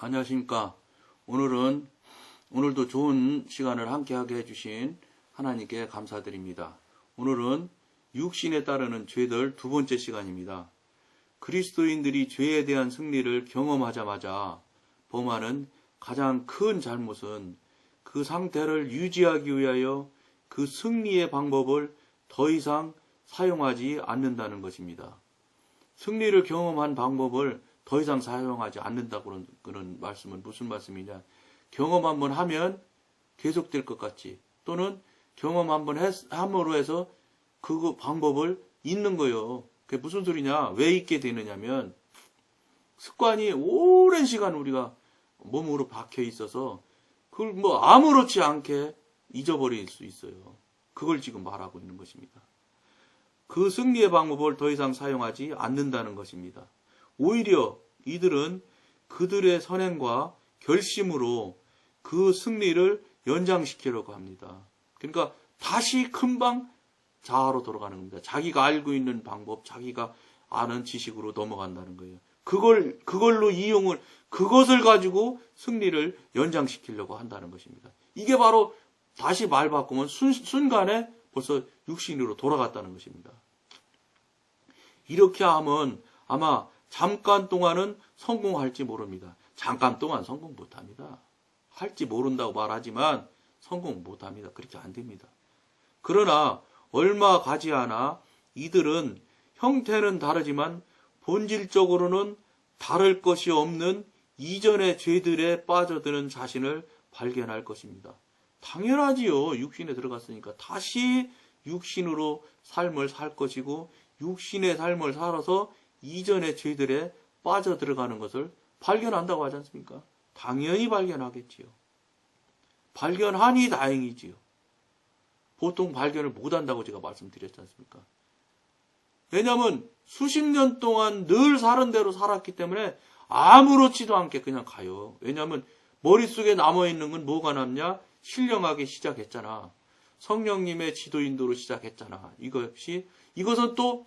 안녕하십니까. 오늘도 좋은 시간을 함께하게 해주신 하나님께 감사드립니다. 오늘은 육신에 따르는 죄들 두 번째 시간입니다. 그리스도인들이 죄에 대한 승리를 경험하자마자 범하는 가장 큰 잘못은 그 상태를 유지하기 위하여 그 승리의 방법을 더 이상 사용하지 않는다는 것입니다. 승리를 경험한 방법을 더 이상 사용하지 않는다고 그런 말씀은 무슨 말씀이냐. 경험 한번 하면 계속될 것 같지. 또는 경험 한번 함으로 해서 그 방법을 잊는 거예요. 그게 무슨 소리냐. 왜 잊게 되느냐면 습관이 오랜 시간 우리가 몸으로 박혀 있어서 그걸 아무렇지 않게 잊어버릴 수 있어요. 그걸 지금 말하고 있는 것입니다. 그 승리의 방법을 더 이상 사용하지 않는다는 것입니다. 오히려 이들은 그들의 선행과 결심으로 그 승리를 연장시키려고 합니다. 그러니까 다시 금방 자아로 돌아가는 겁니다. 자기가 알고 있는 방법, 자기가 아는 지식으로 넘어간다는 거예요. 그걸로 그것을 가지고 승리를 연장시키려고 한다는 것입니다. 이게 바로 다시 말 바꾸면 순간에 벌써 육신으로 돌아갔다는 것입니다. 이렇게 하면 아마 잠깐 동안은 성공할지 모릅니다. 잠깐 동안 성공 못합니다. 할지 모른다고 말하지만 성공 못합니다. 그렇게 안 됩니다. 그러나 얼마 가지 않아 이들은 형태는 다르지만 본질적으로는 다를 것이 없는 이전의 죄들에 빠져드는 자신을 발견할 것입니다. 당연하지요. 육신에 들어갔으니까 다시 육신으로 삶을 살 것이고 육신의 삶을 살아서 이전의 죄들에 빠져들어가는 것을 발견한다고 하지 않습니까? 당연히 발견하겠지요. 발견하니 다행이지요. 보통 발견을 못한다고 제가 말씀드렸지 않습니까? 왜냐하면 수십 년 동안 늘 사는 대로 살았기 때문에 아무렇지도 않게 그냥 가요. 왜냐하면 머릿속에 남아있는 건 뭐가 남냐? 신령하게 시작했잖아. 성령님의 지도인도로 시작했잖아. 이것은 또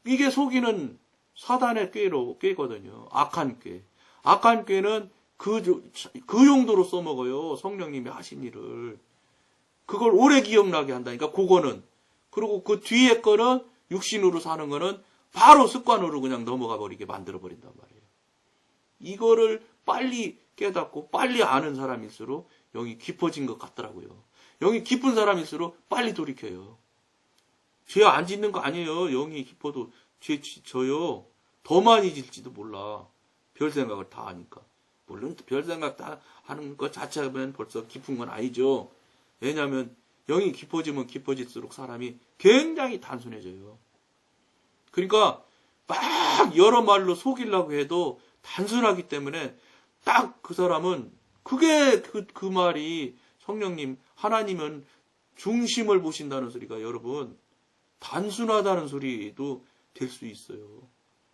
이게 속이는 사단의 꾀거든요. 악한 꾀. 악한 꾀는 그 용도로 써먹어요. 성령님이 하신 일을. 그걸 오래 기억나게 한다니까, 그거는. 그리고 그 뒤에 거는 육신으로 사는 거는 바로 습관으로 그냥 넘어가 버리게 만들어버린단 말이에요. 이거를 빨리 깨닫고 빨리 아는 사람일수록 영이 깊어진 것 같더라고요. 영이 깊은 사람일수록 빨리 돌이켜요. 죄 안 짓는 거 아니에요. 영이 깊어도 죄 져요. 더 많이 질지도 몰라. 별 생각을 다 하니까. 물론 별 생각 다 하는 것 자체면 벌써 깊은 건 아니죠. 왜냐하면 영이 깊어지면 깊어질수록 사람이 굉장히 단순해져요. 그러니까 막 여러 말로 속이려고 해도 단순하기 때문에 딱 그 사람은 그게 그 말이 성령님 하나님은 중심을 보신다는 소리가 여러분 단순하다는 소리도 될 수 있어요.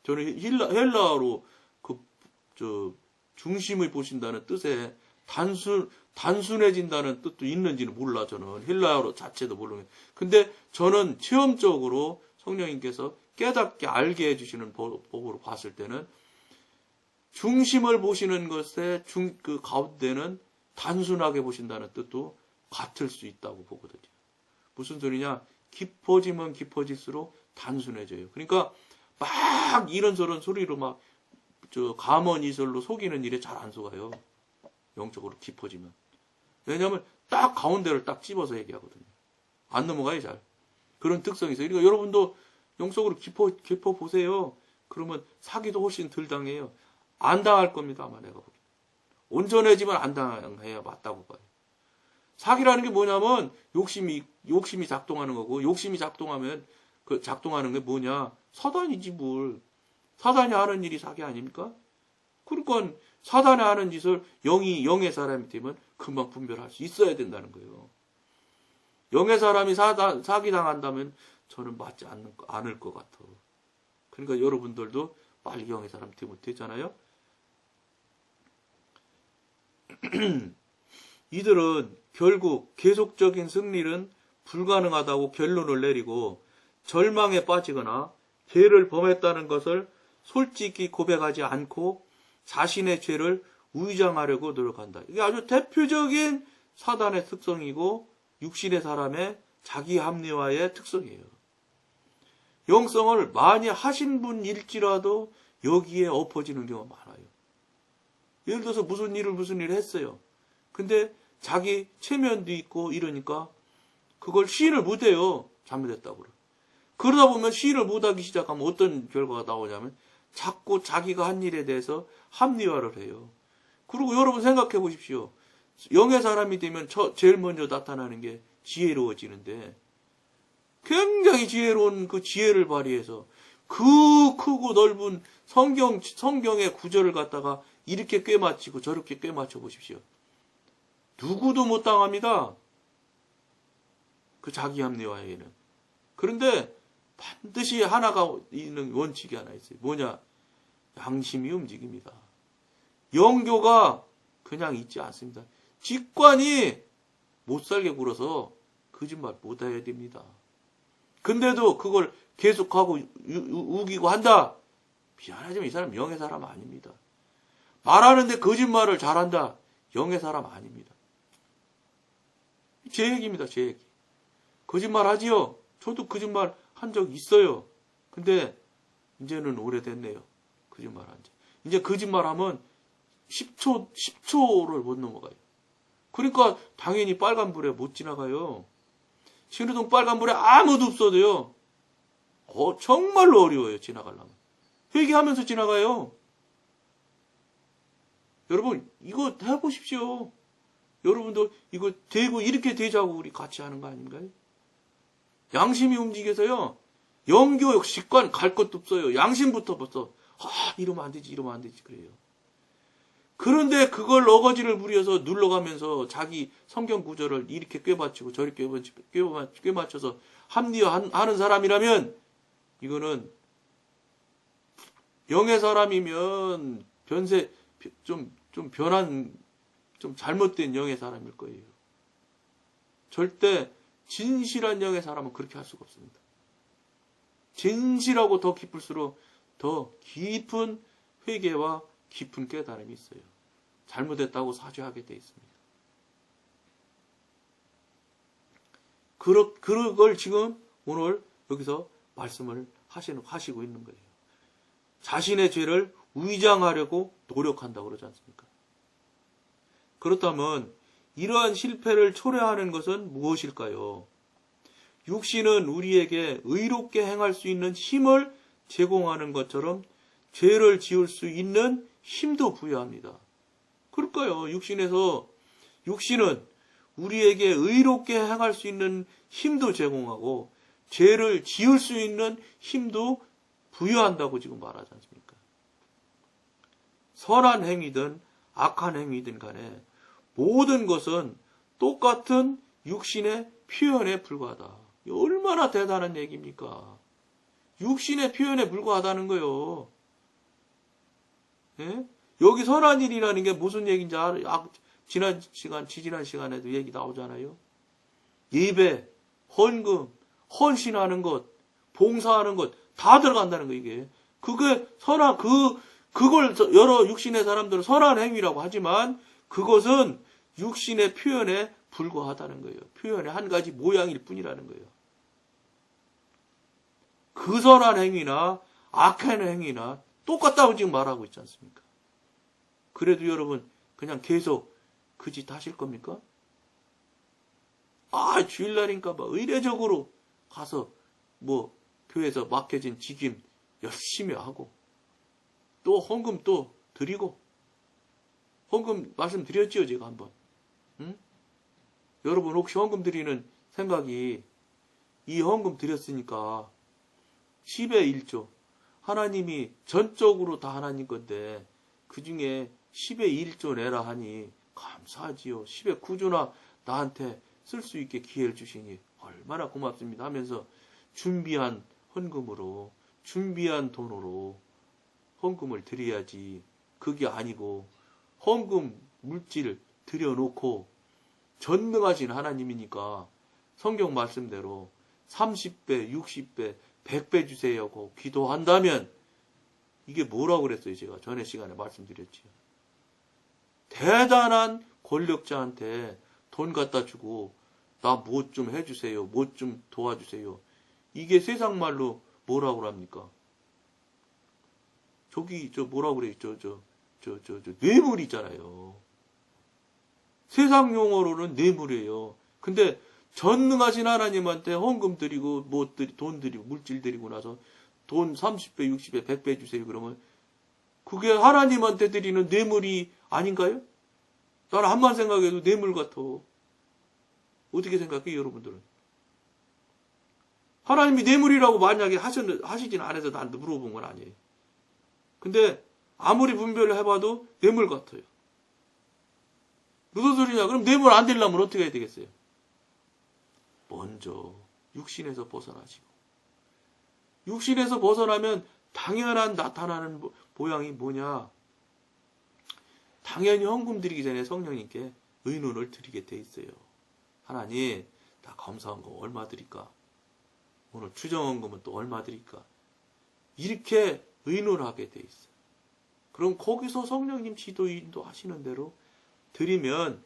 저는 헬라어로 중심을 보신다는 뜻에 단순해진다는 뜻도 있는지는 몰라. 저는 헬라어로 자체도 모르는. 근데 저는 체험적으로 성령님께서 깨닫게 알게 해주시는 법으로 봤을 때는 중심을 보시는 것에 그 가운데는 단순하게 보신다는 뜻도 같을 수 있다고 보거든요. 무슨 소리냐? 깊어지면 깊어질수록 단순해져요. 그러니까 막 이런저런 소리로 막 가먼이설로 속이는 일에 잘 안 속아요. 영적으로 깊어지면. 왜냐하면 딱 가운데를 딱 집어서 얘기하거든요. 안 넘어가요, 잘. 그런 특성이 있어요. 그러니까 여러분도 영적으로 깊어 보세요. 그러면 사기도 훨씬 덜 당해요. 안 당할 겁니다, 아마 내가 보기엔. 온전해지면 안 당해야 맞다고 봐요. 사기라는 게 뭐냐면 욕심이 작동하는 거고, 욕심이 작동하면 작동하는 게 뭐냐? 사단이지 뭘. 사단이 하는 일이 사기 아닙니까? 그러니까 사단이 하는 짓을 영의 사람이 되면 금방 분별할 수 있어야 된다는 거예요. 영의 사람이 사기 당한다면 저는 맞지 않을 것 같아. 그러니까 여러분들도 빨리 영의 사람 되면 되잖아요. 이들은 결국 계속적인 승리는 불가능하다고 결론을 내리고 절망에 빠지거나 죄를 범했다는 것을 솔직히 고백하지 않고 자신의 죄를 위장하려고 노력한다. 이게 아주 대표적인 사단의 특성이고 육신의 사람의 자기 합리화의 특성이에요. 영성을 많이 하신 분일지라도 여기에 엎어지는 경우가 많아요. 예를 들어서 무슨 일을 했어요. 근데 자기 체면도 있고 이러니까 그걸 시인을 못해요. 잘못했다고. 그러다 보면 시인을 못하기 시작하면 어떤 결과가 나오냐면 자꾸 자기가 한 일에 대해서 합리화를 해요. 그리고 여러분 생각해 보십시오. 영의 사람이 되면 제일 먼저 나타나는 게 지혜로워지는데 굉장히 지혜로운 그 지혜를 발휘해서 그 크고 넓은 성경의 구절을 갖다가 이렇게 꿰맞히고 저렇게 꿰맞춰 보십시오. 누구도 못 당합니다. 그 자기 합리화에는. 그런데 반드시 하나가 있는 원칙이 하나 있어요. 뭐냐? 양심이 움직입니다. 영교가 그냥 있지 않습니다. 직관이 못 살게 굴어서 거짓말 못 해야 됩니다. 근데도 그걸 계속하고 우기고 한다. 미안하지만 이 사람 영의 사람 아닙니다. 말하는데 거짓말을 잘한다. 영의 사람 아닙니다. 제 얘기입니다. 제 얘기. 거짓말 하지요. 저도 거짓말 한 적 있어요. 근데 이제는 오래됐네요. 거짓말 한 지. 이제 거짓말 하면 10초를 못 넘어가요. 그러니까 당연히 빨간불에 못 지나가요. 신호등 빨간불에 아무도 없어도요. 정말로 어려워요. 지나가려면. 회개하면서 지나가요. 여러분 이거 해보십시오. 여러분도 이거 되고 이렇게 되자고 우리 같이 하는 거 아닌가요? 양심이 움직여서요. 영교 직관 갈 것도 없어요. 양심부터 벌써 이러면 안 되지 이러면 안 되지 그래요. 그런데 그걸 어거지를 부려서 눌러가면서 자기 성경 구절을 이렇게 꿰맞추고 저렇게 꿰맞춰서 합리화하는 사람이라면 이거는 영의 사람이면 좀 변한 좀 잘못된 영의 사람일 거예요. 절대 진실한 영의 사람은 그렇게 할 수가 없습니다. 진실하고 더 깊을수록 더 깊은 회개와 깊은 깨달음이 있어요. 잘못했다고 사죄하게 돼 있습니다. 그걸 지금 오늘 여기서 말씀을 하시고 있는 거예요. 자신의 죄를 위장하려고 노력한다고 그러지 않습니까? 그렇다면 이러한 실패를 초래하는 것은 무엇일까요? 육신은 우리에게 의롭게 행할 수 있는 힘을 제공하는 것처럼 죄를 지을 수 있는 힘도 부여합니다. 그럴까요? 육신은 우리에게 의롭게 행할 수 있는 힘도 제공하고 죄를 지을 수 있는 힘도 부여한다고 지금 말하지 않습니까? 선한 행위든 악한 행위든 간에 모든 것은 똑같은 육신의 표현에 불과하다. 얼마나 대단한 얘기입니까? 육신의 표현에 불과하다는 거요. 예? 여기 선한 일이라는 게 무슨 얘기인지 지난 시간에도 얘기 나오잖아요. 예배, 헌금, 헌신하는 것, 봉사하는 것, 다 들어간다는 거, 이게. 그걸 여러 육신의 사람들은 선한 행위라고 하지만 그것은 육신의 표현에 불과하다는 거예요. 표현의 한 가지 모양일 뿐이라는 거예요. 그 선한 행위나 악한 행위나 똑같다고 지금 말하고 있지 않습니까? 그래도 여러분 그냥 계속 그 짓 하실 겁니까? 주일날인가 봐 의례적으로 가서 교회에서 맡겨진 직임 열심히 하고 또 헌금 또 드리고 헌금 말씀드렸지요 제가 한번. 응? 여러분 혹시 헌금 드리는 생각이 이 헌금 드렸으니까 10의 1조 하나님이 전적으로 다 하나님 건데 그 중에 10의 1조 내라 하니 감사하지요. 10의 9조나 나한테 쓸 수 있게 기회를 주시니 얼마나 고맙습니다 하면서 준비한 헌금으로 준비한 돈으로 헌금을 드려야지. 그게 아니고 헌금 물질 들여놓고 전능하신 하나님이니까 성경 말씀대로 30배, 60배, 100배 주세요 하고 기도한다면 이게 뭐라고 그랬어요? 제가 전에 시간에 말씀드렸지요. 대단한 권력자한테 돈 갖다 주고 나 뭐 좀 해주세요. 뭐 좀 도와주세요. 이게 세상 말로 뭐라고 합니까? 저기 뭐라고 그래요? 뇌물이잖아요. 세상 용어로는 뇌물이에요. 근데 전능하신 하나님한테 헌금 드리고 돈 드리고 물질 드리고 나서 돈 30배, 60배, 100배 주세요. 그러면 그게 하나님한테 드리는 뇌물이 아닌가요? 나는 한만 생각해도 뇌물 같아. 어떻게 생각해요, 여러분들은? 하나님이 뇌물이라고 만약에 하시진 않아서 나한테 물어본 건 아니에요. 근데 아무리 분별을 해봐도 뇌물 같아요. 무슨 소리냐? 그럼 뇌물 안 되려면 어떻게 해야 되겠어요? 먼저 육신에서 벗어나시고, 육신에서 벗어나면 당연한 나타나는 모양이 뭐냐? 당연히 헌금 드리기 전에 성령님께 의논을 드리게 돼 있어요. 하나님, 나 감사헌금 얼마 드릴까? 오늘 추정헌금은 또 얼마 드릴까? 이렇게 의논하게 돼 있어요. 그럼 거기서 성령님 지도인도 하시는 대로 드리면,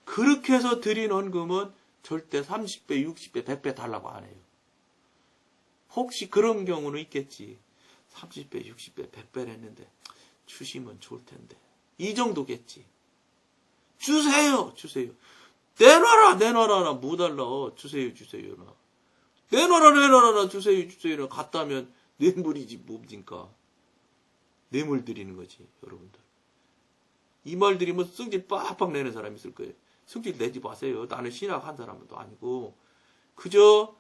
그렇게 해서 드린 헌금은 절대 30배, 60배, 100배 달라고 안 해요. 혹시 그런 경우는 있겠지. 30배, 60배, 100배를 했는데 주시면 좋을 텐데. 이 정도겠지. 주세요. 내놔라 뭐 달라. 주세요. 내놔라 주세요. 갔다면 뇌물이지 뭡니까? 뇌물 드리는 거지, 여러분들. 이 말 드리면 승질 빡빡 내는 사람이 있을 거예요. 승질 내지 마세요. 나는 신학한 사람도 아니고 그저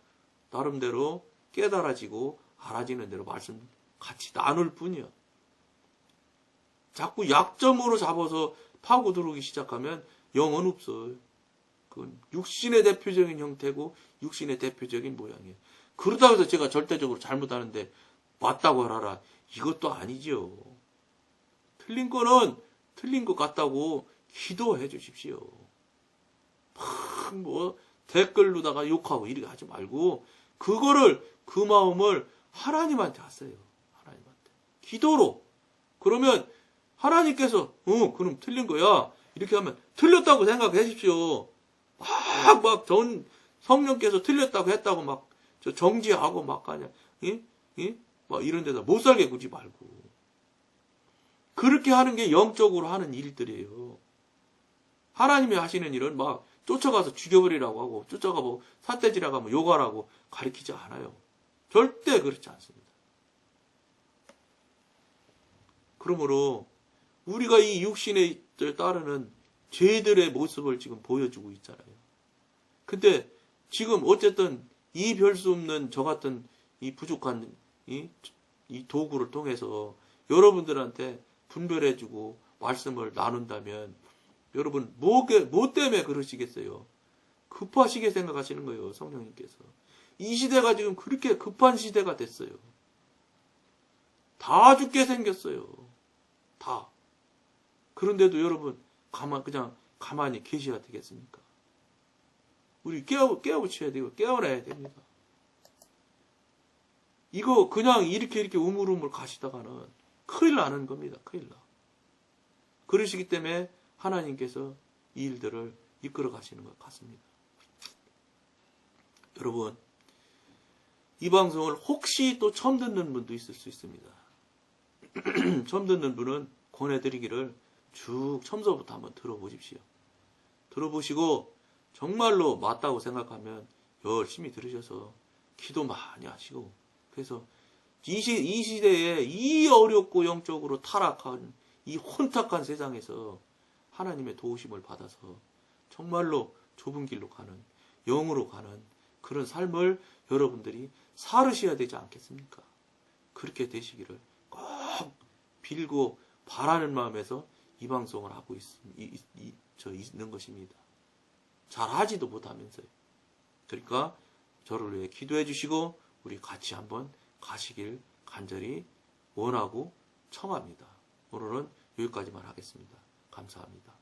나름대로 깨달아지고 알아지는 대로 말씀 같이 나눌 뿐이야. 자꾸 약점으로 잡아서 파고 들어오기 시작하면 영은 없어요. 그건 육신의 대표적인 형태고 육신의 대표적인 모양이에요. 그러다고 해서 제가 절대적으로 잘못하는데 맞다고 하라. 이것도 아니죠. 틀린 거는 틀린 것 같다고 기도해 주십시오. 뭐 댓글로다가 욕하고 이렇게 하지 말고 그 마음을 하나님한테 하세요. 하나님한테. 기도로. 그러면 하나님께서 그럼 틀린 거야. 이렇게 하면 틀렸다고 생각해 주십시오. 전 성령께서 틀렸다고 했다고 막 정지하고 막 그냥 막 이런 데다 못 살게 구지 말고. 그렇게 하는 게 영적으로 하는 일들이에요. 하나님이 하시는 일은 막 쫓아가서 죽여버리라고 하고 쫓아가 뭐 삿대질하고 하면 욕하라고 가르치지 않아요. 절대 그렇지 않습니다. 그러므로 우리가 이 육신에 따르는 죄들의 모습을 지금 보여주고 있잖아요. 근데 지금 어쨌든 이 별 수 없는 저 같은 이 부족한 이 도구를 통해서 여러분들한테 분별해주고 말씀을 나눈다면 여러분 뭐 때문에 그러시겠어요? 급하시게 생각하시는 거예요. 성령님께서. 이 시대가 지금 그렇게 급한 시대가 됐어요. 다 죽게 생겼어요. 다. 그런데도 여러분 그냥 가만히 계셔야 되겠습니까? 우리 깨우쳐야 되고 깨어나야 됩니다. 이거 그냥 이렇게 우물우물 가시다가는 큰일 나는 겁니다. 큰일 나. 그러시기 때문에 하나님께서 이 일들을 이끌어 가시는 것 같습니다. 여러분, 이 방송을 혹시 또 처음 듣는 분도 있을 수 있습니다. 처음 듣는 분은 권해드리기를 쭉 처음서부터 한번 들어보십시오. 들어보시고 정말로 맞다고 생각하면 열심히 들으셔서 기도 많이 하시고, 그래서 이 시대에 이 어렵고 영적으로 타락한 이 혼탁한 세상에서 하나님의 도우심을 받아서 정말로 좁은 길로 가는, 영으로 가는 그런 삶을 여러분들이 살으셔야 되지 않겠습니까? 그렇게 되시기를 꼭 빌고 바라는 마음에서 이 방송을 하고 있는 것입니다. 잘하지도 못하면서요. 그러니까 저를 위해 기도해 주시고 우리 같이 한번 가시길 간절히 원하고 청합니다. 오늘은 여기까지만 하겠습니다. 감사합니다.